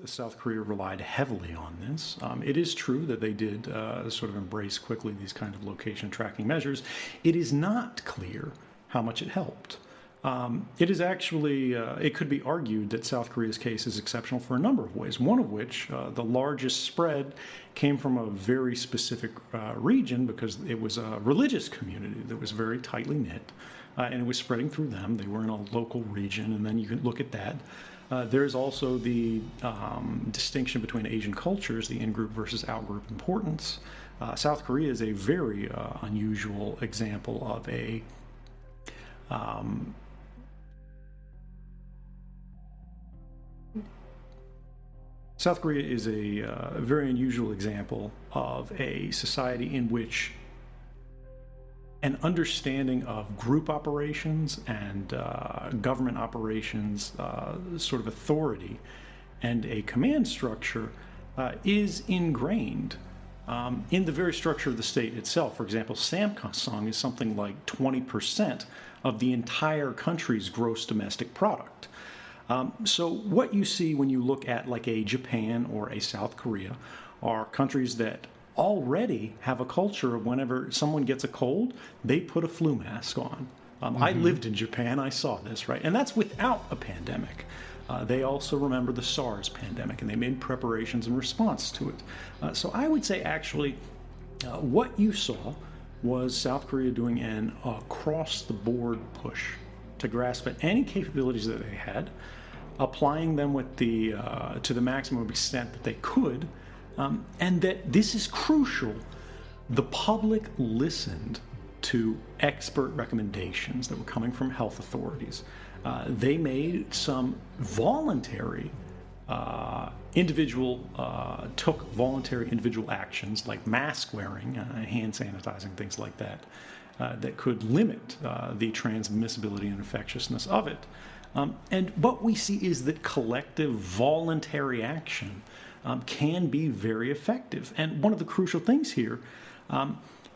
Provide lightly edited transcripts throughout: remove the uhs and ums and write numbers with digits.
South Korea relied heavily on this. It is true that they did sort of embrace quickly these kind of location tracking measures. It is not clear how much it helped. It is actually, it could be argued that South Korea's case is exceptional for a number of ways, one of which, the largest spread, came from a very specific region because it was a religious community that was very tightly knit, and it was spreading through them. They were in a local region, and then you can look at that. There's also the distinction between Asian cultures, the in-group versus out-group importance. South Korea is a very unusual example of a South Korea is a very unusual example of a society in which an understanding of group operations and government operations, sort of authority, and a command structure is ingrained in the very structure of the state itself. For example, Samsung is something like 20% of the entire country's gross domestic product. So what you see when you look at like a Japan or a South Korea are countries that already have a culture of whenever someone gets a cold, they put a flu mask on. I lived in Japan, I saw this, right? And that's without a pandemic. They also remember the SARS pandemic, and they made preparations in response to it. So I would say actually what you saw was South Korea doing an across-the-board push to grasp at any capabilities that they had, applying them with the to the maximum extent that they could, and that this is crucial. The public listened to expert recommendations that were coming from health authorities. They made some voluntary took voluntary individual actions like mask wearing, hand sanitizing, things like that, that could limit the transmissibility and infectiousness of it. And what we see is that collective voluntary action can be very effective. And one of the crucial things here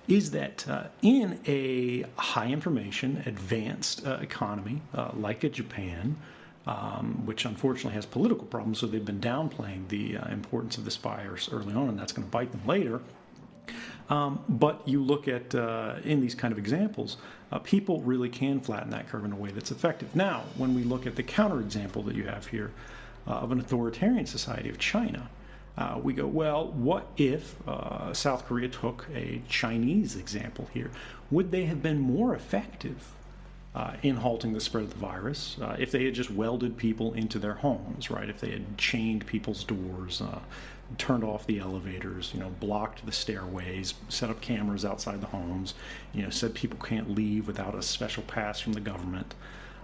is that in a high information, advanced economy like a Japan, which unfortunately has political problems, so they've been downplaying the importance of this virus early on, and that's going to bite them later. But you look at, in these kind of examples, people really can flatten that curve in a way that's effective. Now, when we look at the counterexample that you have here of an authoritarian society of China, we go, well, what if South Korea took a Chinese example here? Would they have been more effective in halting the spread of the virus if they had just welded people into their homes, right? If they had chained people's doors, turned off the elevators, blocked the stairways, set up cameras outside the homes, said people can't leave without a special pass from the government.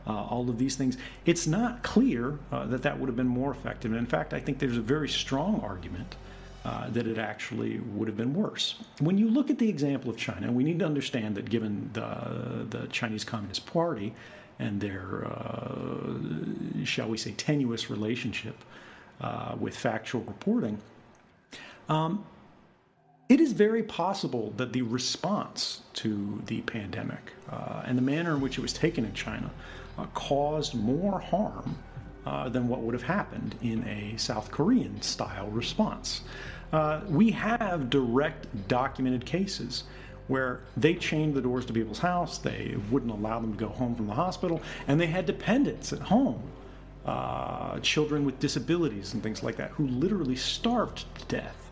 All of these things. It's not clear that that would have been more effective. And in fact, I think there's a very strong argument that it actually would have been worse. When you look at the example of China, we need to understand that given the Chinese Communist Party and their, shall we say, tenuous relationship with factual reporting, it is very possible that the response to the pandemic and the manner in which it was taken in China caused more harm than what would have happened in a South Korean style response. We have direct documented cases where they chained the doors to people's house, they wouldn't allow them to go home from the hospital, and they had dependents at home, children with disabilities and things like that, who literally starved to death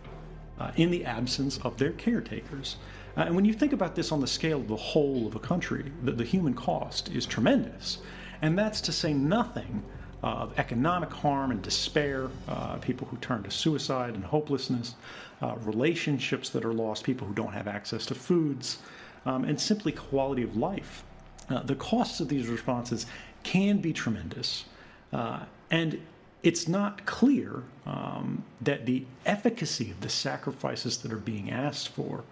in the absence of their caretakers. And when you think about this on the scale of the whole of a country, the human cost is tremendous. And that's to say nothing of economic harm and despair, people who turn to suicide and hopelessness, relationships that are lost, people who don't have access to foods, and simply quality of life. The costs of these responses can be tremendous. And it's not clear that the efficacy of the sacrifices that are being asked for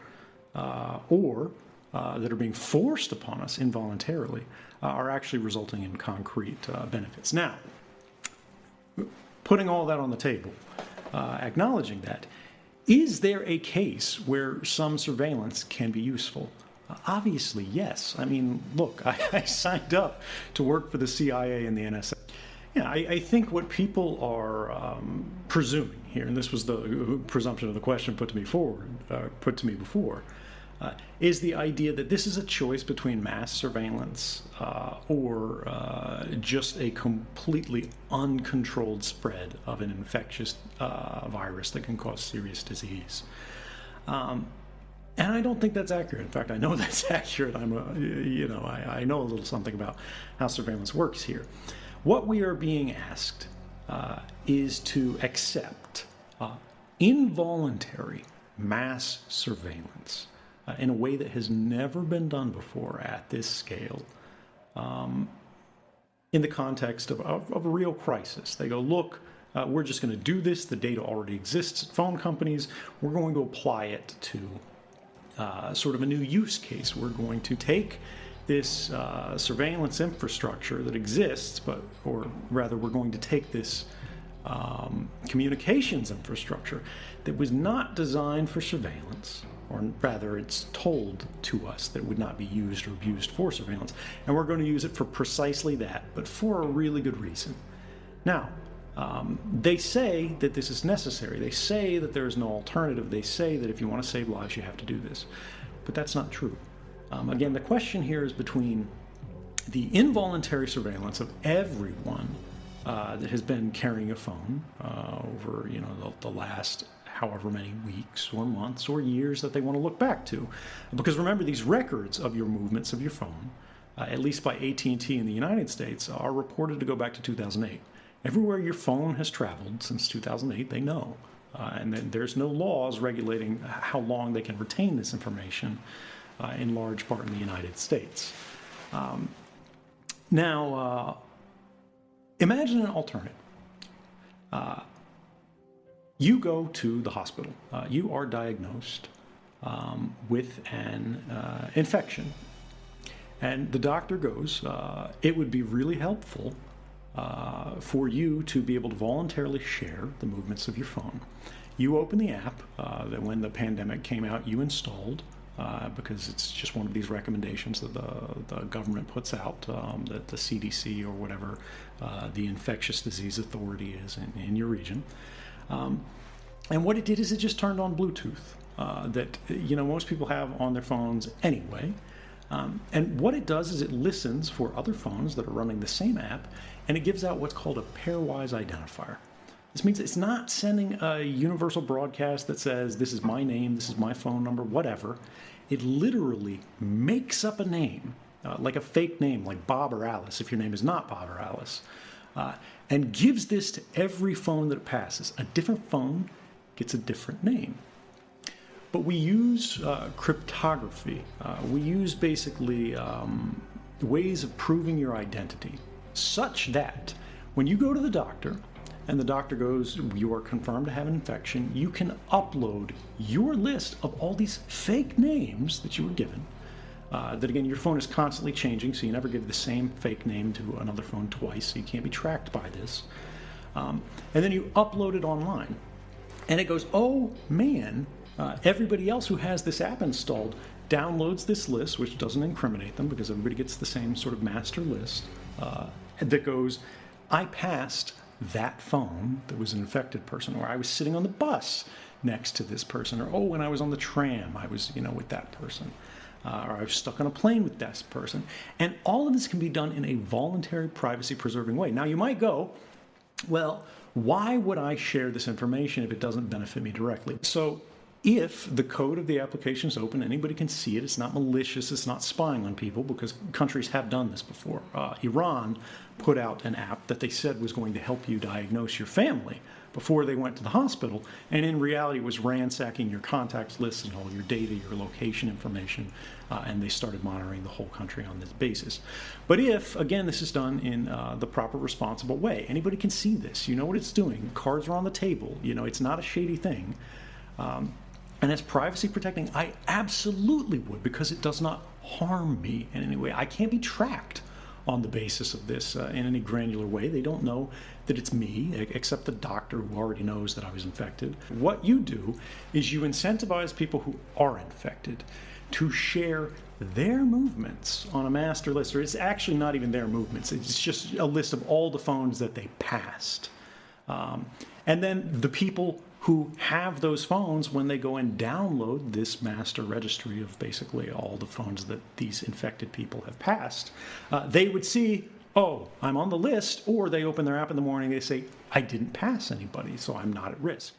or that are being forced upon us involuntarily are actually resulting in concrete benefits. Now, putting all that on the table, acknowledging that, is there a case where some surveillance can be useful? Obviously, yes. I mean, look, I signed up to work for the CIA and the NSA. Yeah, I think what people are presuming here, and this was the presumption of the question put to me before, is the idea that this is a choice between mass surveillance or just a completely uncontrolled spread of an infectious virus that can cause serious disease. And I don't think that's accurate. In fact, I know that's accurate. I know a little something about how surveillance works here. What we are being asked is to accept involuntary mass surveillance in a way that has never been done before at this scale, in the context of a real crisis. They go, look, we're just going to do this. The data already exists at phone companies. We're going to apply it to sort of a new use case. We're going to take this surveillance infrastructure that exists, or rather, we're going to take this communications infrastructure that was not designed for surveillance, or rather, it's told to us that it would not be used or abused for surveillance, and we're going to use it for precisely that, but for a really good reason. Now, they say that this is necessary. They say that there is no alternative. They say that if you want to save lives, you have to do this. But that's not true. Again, the question here is between the involuntary surveillance of everyone that has been carrying a phone over, the last however many weeks or months or years that they want to look back to. Because remember, these records of your movements of your phone, at least by AT&T in the United States, are reported to go back to 2008. Everywhere your phone has traveled since 2008, they know. And then there's no laws regulating how long they can retain this information, in large part in the United States. Now, imagine an alternative. You go to the hospital. You are diagnosed with an infection. And the doctor goes, it would be really helpful for you to be able to voluntarily share the movements of your phone. You open the app that when the pandemic came out, you installed, because it's just one of these recommendations that the government puts out, that the CDC or whatever the infectious disease authority is in your region. And what it did is it just turned on Bluetooth that most people have on their phones anyway. And what it does is it listens for other phones that are running the same app, and it gives out what's called a pairwise identifier. This means it's not sending a universal broadcast that says, this is my name, this is my phone number, whatever. It literally makes up a name, like a fake name, like Bob or Alice, if your name is not Bob or Alice, and gives this to every phone that it passes. A different phone gets a different name. But we use cryptography. We use basically ways of proving your identity, such that when you go to the doctor and the doctor goes, you are confirmed to have an infection, you can upload your list of all these fake names that you were given. That again, your phone is constantly changing, so you never give the same fake name to another phone twice, so you can't be tracked by this. And then you upload it online. And it goes, oh man, everybody else who has this app installed downloads this list, which doesn't incriminate them because everybody gets the same sort of master list, that goes, I passed that phone that was an infected person, or I was sitting on the bus next to this person, or when I was on the tram, I was, with that person, or I was stuck on a plane with that person. And all of this can be done in a voluntary, privacy-preserving way. Now, you might go, well, why would I share this information if it doesn't benefit me directly? So if the code of the application is open, anybody can see it. It's not malicious. It's not spying on people, because countries have done this before. Iran put out an app that they said was going to help you diagnose your family before they went to the hospital, and in reality was ransacking your contact lists and all your data, your location information, and they started monitoring the whole country on this basis. But if, again, this is done in the proper, responsible way, anybody can see this. You know what it's doing. Cards are on the table. It's not a shady thing. And as privacy protecting, I absolutely would, because it does not harm me in any way. I can't be tracked on the basis of this in any granular way. They don't know that it's me, except the doctor who already knows that I was infected. What you do is you incentivize people who are infected to share their movements on a master list, or it's actually not even their movements, it's just a list of all the phones that they passed. And then the people who have those phones, when they go and download this master registry of basically all the phones that these infected people have passed, they would see, oh, I'm on the list, or they open their app in the morning, they say, I didn't pass anybody, so I'm not at risk.